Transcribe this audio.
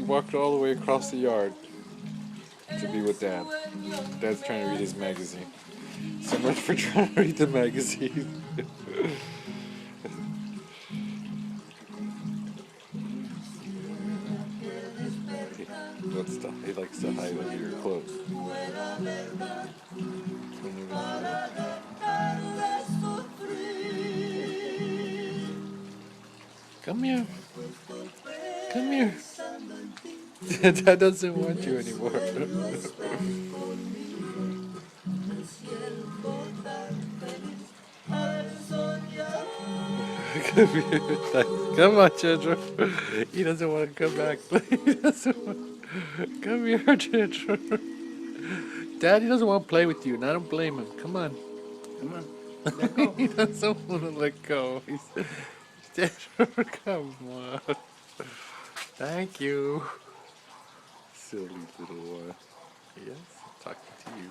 walked all the way across the yard to be with Dad. Dad's trying to read his magazine. So much for trying to read the magazine. He likes to hide under your clothes. Come here. Come here. Dad doesn't want you anymore. Come here. Come on, Chandra. He doesn't want to come back. He doesn't want... Come here, Chandra. Daddy doesn't want to play with you, and I don't blame him. Come on. Come on. Let go. He doesn't want to let go. Chandra, come on. Thank you. Silly little one. Yes, I'm talking to you.